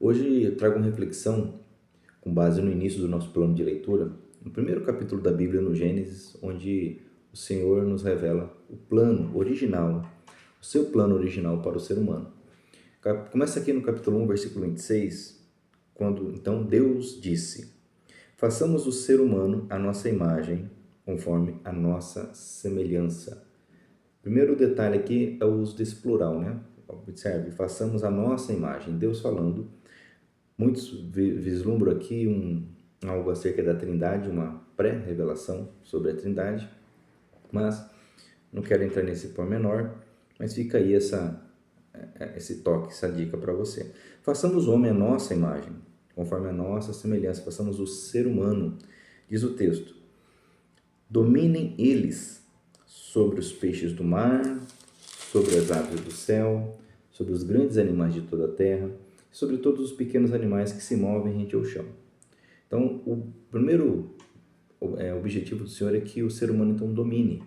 Hoje eu trago uma reflexão com base no início do nosso plano de leitura, no primeiro capítulo da Bíblia, no Gênesis, onde o Senhor nos revela o plano original, o seu plano original para o ser humano. Começa aqui no capítulo 1, versículo 26, quando então Deus disse: façamos o ser humano à nossa imagem, conforme a nossa semelhança. Primeiro detalhe aqui é o uso desse plural, né? Observe, façamos a nossa imagem. Deus falando. Muitos vislumbram aqui algo acerca da Trindade, uma pré-revelação sobre a Trindade, mas não quero entrar nesse pormenor, mas fica aí esse toque, essa dica para você. Façamos o homem à nossa imagem, conforme a nossa semelhança, façamos o ser humano, diz o texto. Dominem eles sobre os peixes do mar, sobre as aves do céu, sobre os grandes animais de toda a terra, sobre todos os pequenos animais que se movem rente ao chão. Então, o primeiro objetivo do Senhor é que o ser humano então domine,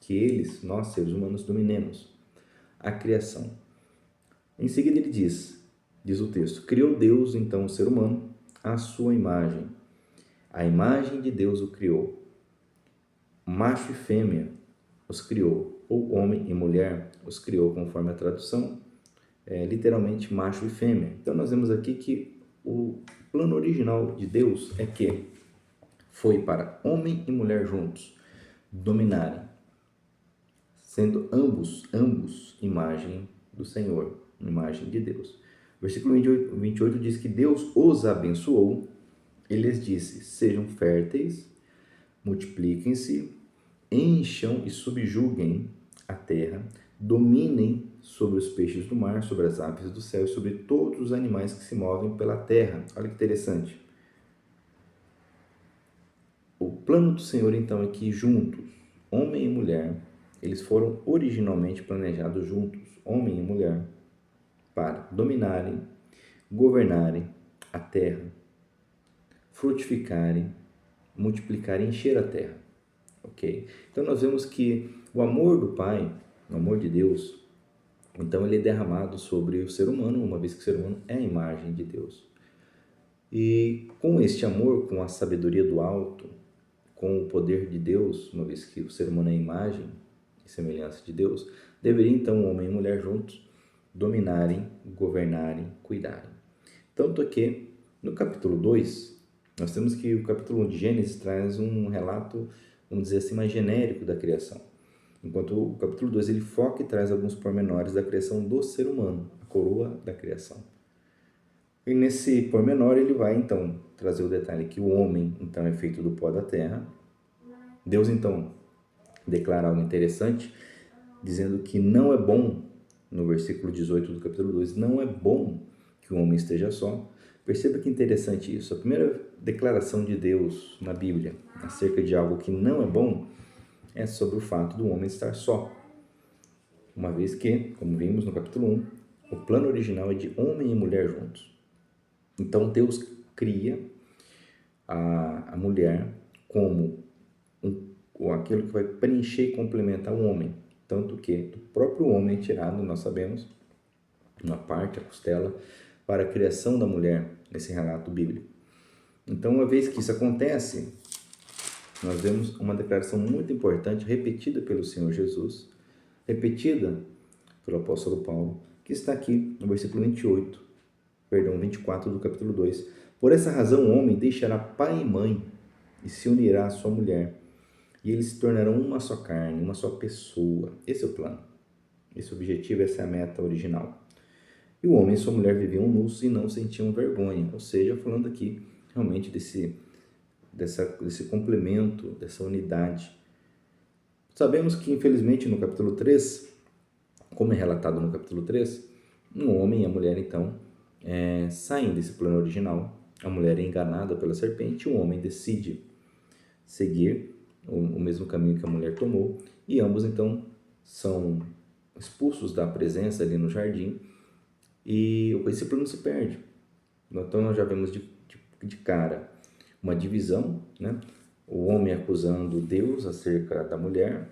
que nós seres humanos, dominemos a criação. Em seguida ele diz o texto, criou Deus então o ser humano à sua imagem. A imagem de Deus o criou. Macho e fêmea os criou, ou homem e mulher os criou, conforme a tradução, literalmente macho e fêmea. Então nós vemos aqui que o plano original de Deus é que foi para homem e mulher juntos dominarem, sendo ambos imagem do Senhor, imagem de Deus. Versículo 28 diz que Deus os abençoou, ele lhes disse, sejam férteis, multipliquem-se, encham e subjuguem a terra, dominem sobre os peixes do mar, sobre as aves do céu e sobre todos os animais que se movem pela terra. Olha que interessante. O plano do Senhor, então, é que juntos, homem e mulher, eles foram originalmente planejados juntos, homem e mulher, para dominarem, governarem a terra, frutificarem, multiplicarem, encher a terra. Ok? Então nós vemos que o amor do Pai, o amor de Deus, então ele é derramado sobre o ser humano, uma vez que o ser humano é a imagem de Deus. E com este amor, com a sabedoria do alto, com o poder de Deus, uma vez que o ser humano é a imagem e semelhança de Deus, deveria então homem e mulher juntos dominarem, governarem, cuidarem. Tanto que no capítulo 2, nós temos que o capítulo 1 de Gênesis traz um relato, vamos dizer assim, mais genérico da criação. Enquanto o capítulo 2 ele foca e traz alguns pormenores da criação do ser humano, a coroa da criação. E nesse pormenor ele vai então trazer o detalhe que o homem então é feito do pó da terra. Deus então declara algo interessante, dizendo que não é bom, no versículo 18 do capítulo 2, não é bom que o homem esteja só. Perceba que interessante isso. A primeira declaração de Deus na Bíblia acerca de algo que não é bom é sobre o fato do homem estar só. Uma vez que, como vimos no capítulo 1, o plano original é de homem e mulher juntos. Então Deus cria a mulher como aquilo que vai preencher e complementar o homem. Tanto que do próprio homem é tirado, nós sabemos, uma parte, a costela, para a criação da mulher, nesse relato bíblico. Então, uma vez que isso acontece, nós vemos uma declaração muito importante, repetida pelo Senhor Jesus, repetida pelo apóstolo Paulo, que está aqui no versículo 24 do capítulo 2. Por essa razão o homem deixará pai e mãe e se unirá à sua mulher, e eles se tornarão uma só carne, uma só pessoa. Esse é o plano, esse é o objetivo, essa é a meta original. E o homem e sua mulher viviam nus e não sentiam vergonha, ou seja, falando aqui realmente desse complemento, dessa unidade. Sabemos que, infelizmente, no capítulo 3, como é relatado no capítulo 3, um homem e a mulher, então, saem desse plano original. A mulher é enganada pela serpente, o homem decide seguir o mesmo caminho que a mulher tomou, e ambos, então, são expulsos da presença ali no jardim, e esse plano se perde. Então, nós já vemos de cara uma divisão, né? O homem acusando Deus acerca da mulher,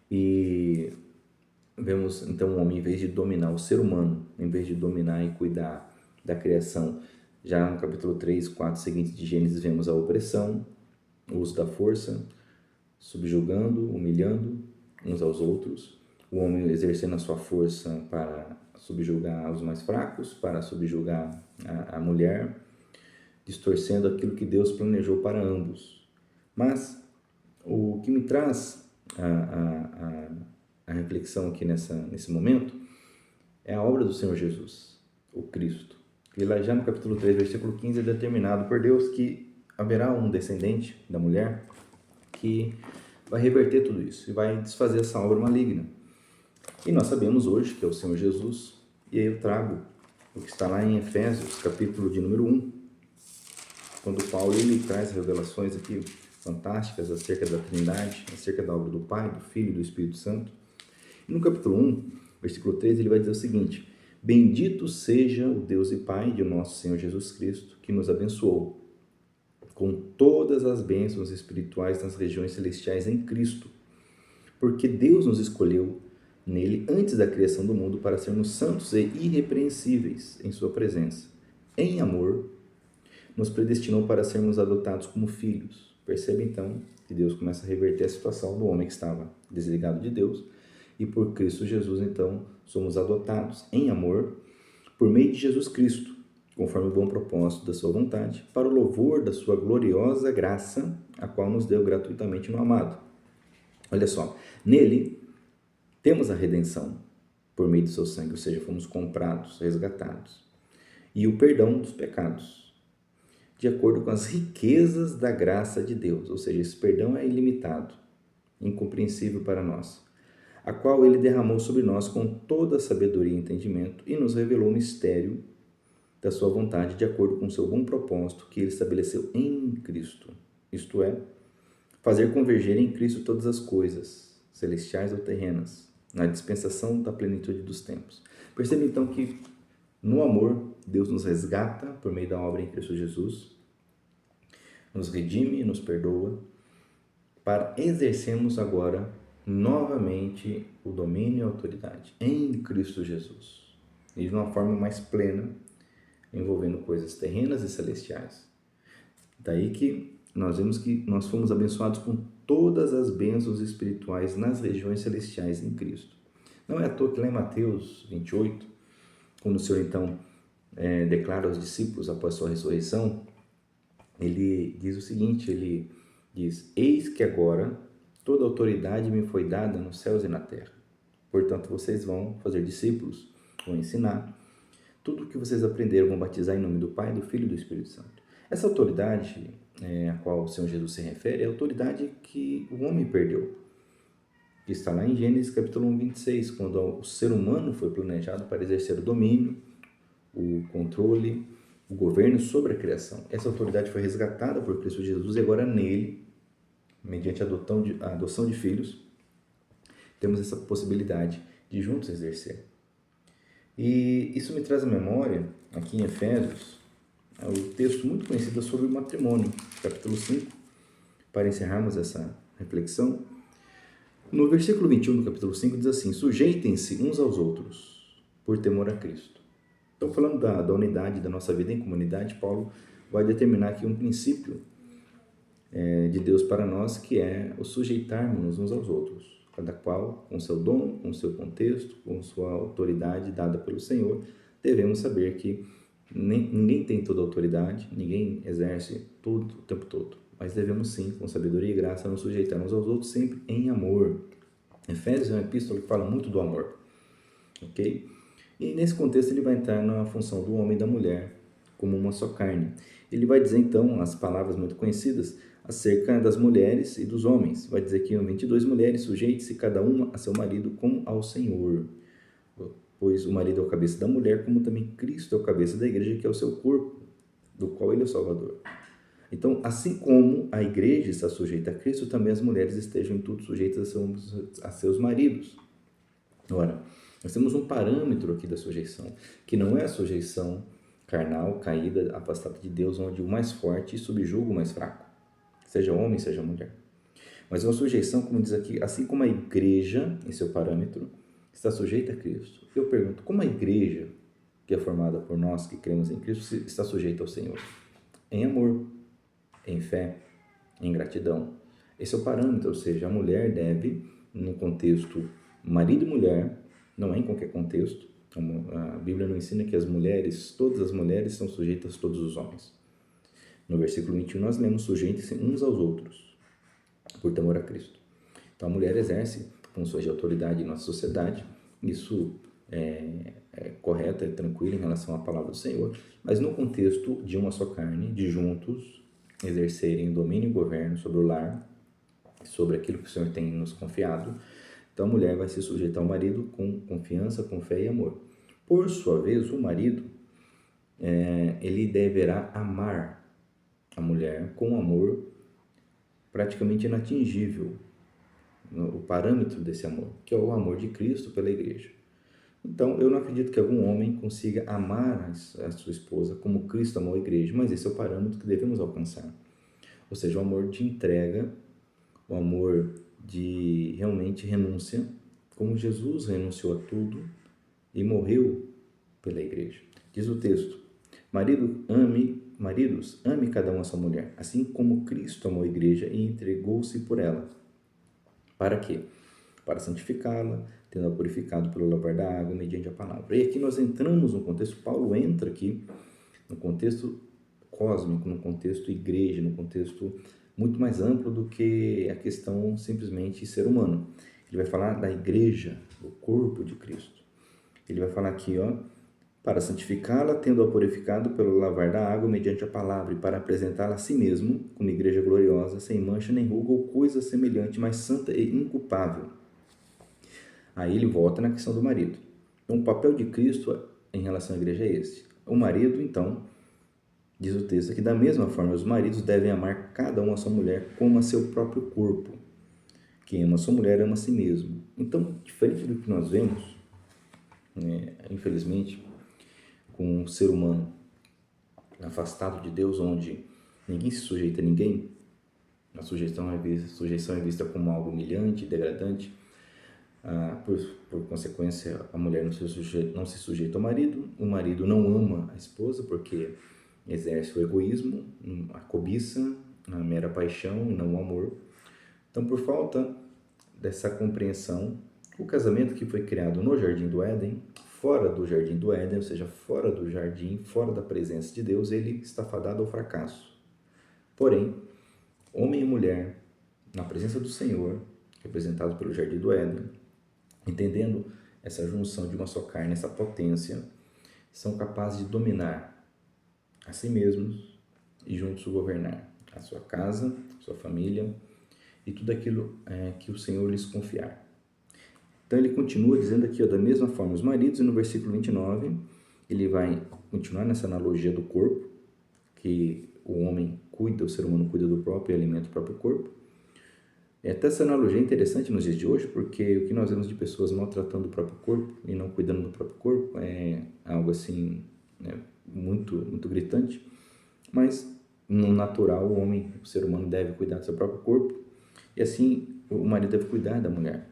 e vemos então o homem, em vez de dominar o ser humano, em vez de dominar e cuidar da criação. Já no capítulo 3, 4 seguintes de Gênesis, vemos a opressão, o uso da força, subjugando, humilhando uns aos outros, o homem exercendo a sua força para subjugar os mais fracos, para subjugar a mulher, distorcendo aquilo que Deus planejou para ambos. Mas o que me traz a reflexão aqui nesse momento é a obra do Senhor Jesus, o Cristo. E lá já no capítulo 3, versículo 15, é determinado por Deus que haverá um descendente da mulher que vai reverter tudo isso e vai desfazer essa obra maligna. E nós sabemos hoje que é o Senhor Jesus, e aí eu trago o que está lá em Efésios, capítulo de número 1, quando Paulo ele traz revelações aqui fantásticas acerca da Trindade, acerca da obra do Pai, do Filho e do Espírito Santo. E no capítulo 1, versículo 13, ele vai dizer o seguinte: bendito seja o Deus e Pai de nosso Senhor Jesus Cristo, que nos abençoou com todas as bênçãos espirituais nas regiões celestiais em Cristo, porque Deus nos escolheu nele antes da criação do mundo para sermos santos e irrepreensíveis em sua presença. Em amor, nos predestinou para sermos adotados como filhos. Percebe então que Deus começa a reverter a situação do homem que estava desligado de Deus, e por Cristo Jesus então somos adotados em amor por meio de Jesus Cristo, conforme o bom propósito da sua vontade, para o louvor da sua gloriosa graça, a qual nos deu gratuitamente no amado. Olha só, nele temos a redenção por meio do seu sangue, ou seja, fomos comprados, resgatados, e o perdão dos pecados, de acordo com as riquezas da graça de Deus, ou seja, esse perdão é ilimitado, incompreensível para nós, a qual ele derramou sobre nós com toda a sabedoria e entendimento e nos revelou o mistério da sua vontade, de acordo com o seu bom propósito que ele estabeleceu em Cristo, isto é, fazer converger em Cristo todas as coisas, celestiais ou terrenas, na dispensação da plenitude dos tempos. Perceba então que no amor, Deus nos resgata por meio da obra em Cristo Jesus, nos redime e nos perdoa, para exercermos agora novamente o domínio e a autoridade em Cristo Jesus, e de uma forma mais plena, envolvendo coisas terrenas e celestiais. Daí que nós vemos que nós fomos abençoados com todas as bênçãos espirituais nas regiões celestiais em Cristo. Não é à toa que lá em Mateus 28, quando o Senhor então declara aos discípulos após sua ressurreição, ele diz o seguinte, ele diz: eis que agora toda autoridade me foi dada nos céus e na terra. Portanto, vocês vão fazer discípulos, vão ensinar tudo o que vocês aprenderam, vão batizar em nome do Pai, do Filho e do Espírito Santo. Essa autoridade a qual o Senhor Jesus se refere é a autoridade que o homem perdeu, que está lá em Gênesis capítulo 1, 26, quando o ser humano foi planejado para exercer o domínio, o controle, o governo sobre a criação. Essa autoridade foi resgatada por Cristo Jesus e agora nele, mediante a adoção de filhos, temos essa possibilidade de juntos exercer. E isso me traz à memória, aqui em Efésios, o texto muito conhecido sobre o matrimônio, capítulo 5, para encerrarmos essa reflexão. No versículo 21 do capítulo 5 diz assim: sujeitem-se uns aos outros, por temor a Cristo. Então, falando da unidade da nossa vida em comunidade, Paulo vai determinar aqui um princípio de Deus para nós, que é o sujeitarmos uns aos outros, cada qual com seu dom, com seu contexto, com sua autoridade dada pelo Senhor. Devemos saber que ninguém tem toda a autoridade, ninguém exerce tudo o tempo todo, mas devemos sim, com sabedoria e graça, nos sujeitar uns aos outros sempre em amor. Efésios é uma epístola que fala muito do amor, ok? E nesse contexto ele vai entrar na função do homem e da mulher como uma só carne. Ele vai dizer então as palavras muito conhecidas acerca das mulheres e dos homens. Vai dizer que 22 mulheres, sujeite-se cada uma a seu marido como ao Senhor, pois o marido é o cabeça da mulher, como também Cristo é o cabeça da igreja, que é o seu corpo, do qual ele é o Salvador. Então, assim como a igreja está sujeita a Cristo, também as mulheres estejam em tudo sujeitas a seus maridos. Ora, nós temos um parâmetro aqui da sujeição, que não é a sujeição carnal, caída, afastada de Deus, onde o mais forte subjuga o mais fraco, seja homem, seja mulher. Mas uma sujeição, como diz aqui, assim como a igreja, em seu parâmetro, está sujeita a Cristo. Eu pergunto, como a igreja, que é formada por nós que cremos em Cristo, está sujeita ao Senhor. Em amor, em fé, em gratidão. Esse é o parâmetro, ou seja, a mulher deve, no contexto marido e mulher, não é em qualquer contexto. A Bíblia não ensina que as mulheres, todas as mulheres são sujeitas a todos os homens. No versículo 21 nós lemos: sujeitem-se uns aos outros, por temor a Cristo. Então a mulher exerce funções de autoridade em nossa sociedade, isso é correto, é tranquilo em relação à palavra do Senhor, mas no contexto de uma só carne, de juntos exercerem domínio e governo sobre o lar, sobre aquilo que o Senhor tem nos confiado, então a mulher vai se sujeitar ao marido com confiança, com fé e amor. Por sua vez, o marido, ele deverá amar a mulher com um amor praticamente inatingível, o parâmetro desse amor, que é o amor de Cristo pela igreja. Então, eu não acredito que algum homem consiga amar a sua esposa como Cristo amou a igreja, mas esse é o parâmetro que devemos alcançar. Ou seja, o amor de entrega, o amor de realmente renúncia, como Jesus renunciou a tudo e morreu pela igreja. Diz o texto: maridos, ame cada um a sua mulher, assim como Cristo amou a igreja e entregou-se por ela. Para quê? Para santificá-la, tendo-a purificado pelo lavar da água mediante a palavra. E aqui nós entramos no contexto, Paulo entra aqui no contexto cósmico, no contexto igreja, no contexto muito mais amplo do que a questão simplesmente ser humano. Ele vai falar da igreja, do corpo de Cristo. Ele vai falar aqui, para santificá-la, tendo-a purificado pelo lavar da água mediante a palavra, e para apresentá-la a si mesmo como igreja gloriosa, sem mancha nem ruga ou coisa semelhante, mas santa e inculpável. Aí ele volta na questão do marido. Então, o papel de Cristo em relação à igreja é esse. O marido, então, diz o texto aqui, da mesma forma, os maridos devem amar cada um a sua mulher como a seu próprio corpo. Quem ama a sua mulher ama a si mesmo. Então, diferente do que nós vemos, infelizmente, com um ser humano afastado de Deus, onde ninguém se sujeita a ninguém, a sujeição é vista como algo humilhante, degradante. Por consequência, a mulher não se sujeita ao marido, o marido não ama a esposa porque exerce o egoísmo, a cobiça, a mera paixão e não o amor. Então, por falta dessa compreensão, o casamento que foi criado no Jardim do Éden, fora do Jardim do Éden, ou seja, fora do jardim, fora da presença de Deus, ele está fadado ao fracasso. Porém, homem e mulher, na presença do Senhor, representado pelo Jardim do Éden, entendendo essa junção de uma só carne, essa potência, são capazes de dominar a si mesmos e juntos governar a sua casa, a sua família e tudo aquilo que o Senhor lhes confiar. Então ele continua dizendo aqui, da mesma forma, os maridos, e no versículo 29, ele vai continuar nessa analogia do corpo, que o homem cuida, o ser humano cuida do próprio e alimenta o próprio corpo. Até essa analogia é interessante nos dias de hoje, porque o que nós vemos de pessoas maltratando o próprio corpo e não cuidando do próprio corpo é algo assim, muito, muito gritante, mas no natural o homem, o ser humano deve cuidar do seu próprio corpo e assim o marido deve cuidar da mulher,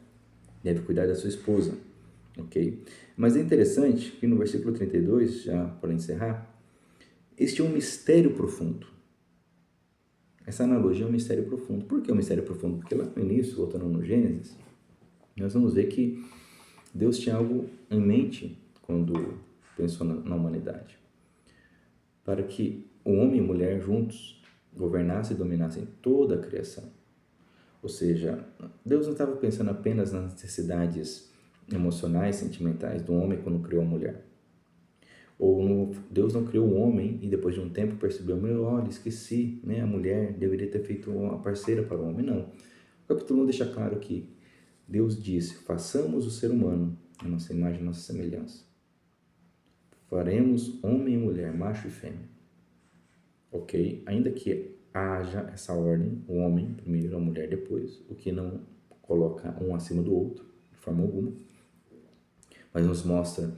deve cuidar da sua esposa, ok? Mas é interessante que no versículo 32, já para encerrar, este é um mistério profundo. Essa analogia é um mistério profundo. Por que é um mistério profundo? Porque lá no início, voltando no Gênesis, nós vamos ver que Deus tinha algo em mente quando pensou na humanidade. Para que o homem e a mulher juntos governassem e dominassem toda a criação. Ou seja, Deus não estava pensando apenas nas necessidades emocionais, sentimentais do homem quando criou a mulher. Ou Deus não criou o homem e depois de um tempo percebeu, olha, esqueci, a mulher deveria ter feito uma parceira para o homem. Não. O capítulo 1 deixa claro que Deus disse, façamos o ser humano a nossa imagem, a nossa semelhança. Faremos homem e mulher, macho e fêmea. Ok? Ainda que haja essa ordem, o homem primeiro, a mulher depois, o que não coloca um acima do outro, de forma alguma, mas nos mostra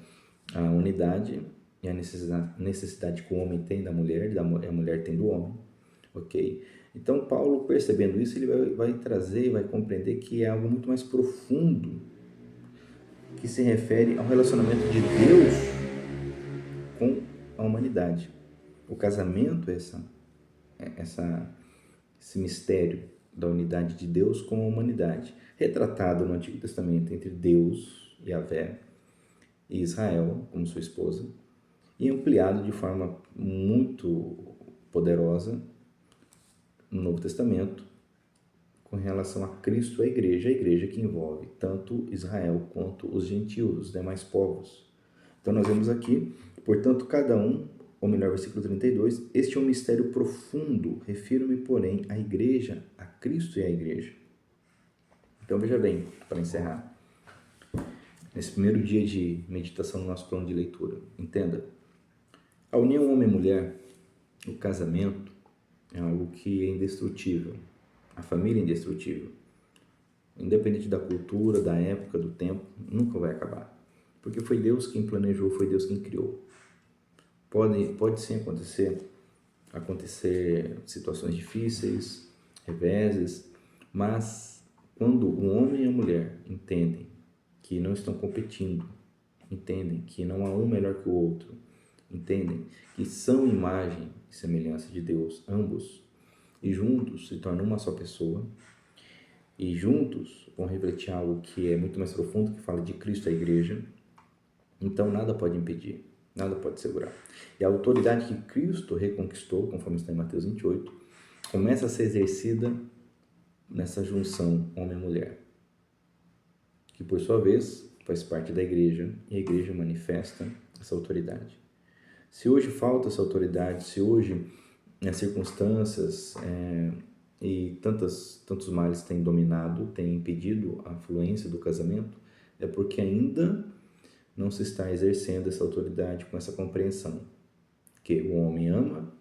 a unidade e a necessidade que o homem tem da mulher, e a mulher tem do homem, ok? Então, Paulo, percebendo isso, ele vai trazer, vai compreender que é algo muito mais profundo, que se refere ao relacionamento de Deus com a humanidade. O casamento é esse mistério da unidade de Deus com a humanidade, retratado no Antigo Testamento entre Deus, Yahvé, e Israel como sua esposa, e ampliado de forma muito poderosa no Novo Testamento com relação a Cristo e a igreja que envolve tanto Israel quanto os gentios, os demais povos. Então nós vemos aqui, portanto, cada um, ou melhor, versículo 32, este é um mistério profundo, refiro-me, porém, à igreja, a Cristo e à igreja. Então veja bem, para encerrar, nesse primeiro dia de meditação no nosso plano de leitura, entenda, a união homem e mulher, o casamento, é algo que é indestrutível. A família é indestrutível. Independente da cultura, da época, do tempo, nunca vai acabar. Porque foi Deus quem planejou, foi Deus quem criou. Pode sim acontecer situações difíceis, reveses, mas quando o homem e a mulher entendem que não estão competindo, entendem que não há um melhor que o outro, entendem que são imagem e semelhança de Deus, ambos, e juntos se tornam uma só pessoa, e juntos vão refletir algo que é muito mais profundo, que fala de Cristo e a igreja, então nada pode impedir, nada pode segurar. E a autoridade que Cristo reconquistou, conforme está em Mateus 28, começa a ser exercida nessa junção homem e mulher, que por sua vez faz parte da igreja, e a igreja manifesta essa autoridade. Se hoje falta essa autoridade, se hoje as circunstâncias e tantos males têm dominado, têm impedido a fluência do casamento, é porque ainda não se está exercendo essa autoridade com essa compreensão, que o homem ama,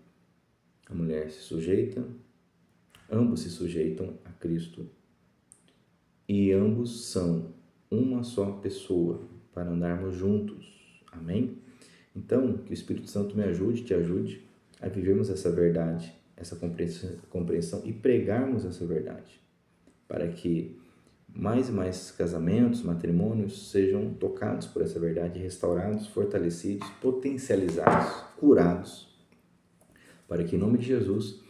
a mulher se sujeita, ambos se sujeitam a Cristo e ambos são uma só pessoa para andarmos juntos. Amém? Então, que o Espírito Santo me ajude, te ajude a vivermos essa verdade, essa compreensão e pregarmos essa verdade, para que mais e mais casamentos, matrimônios sejam tocados por essa verdade, restaurados, fortalecidos, potencializados, curados, para que em nome de Jesus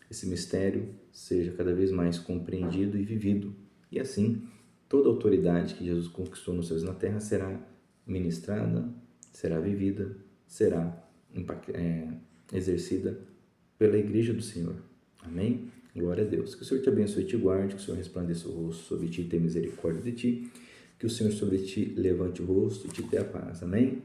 esse mistério seja cada vez mais compreendido e vivido, e assim toda a autoridade que Jesus conquistou nos céus e na terra será ministrada, será vivida, será exercida pela igreja do Senhor. Amém? Glória a Deus. Que o Senhor te abençoe e te guarde, que o Senhor resplandeça o rosto sobre ti e tenha misericórdia de ti, que o Senhor sobre ti levante o rosto e te dê a paz. Amém?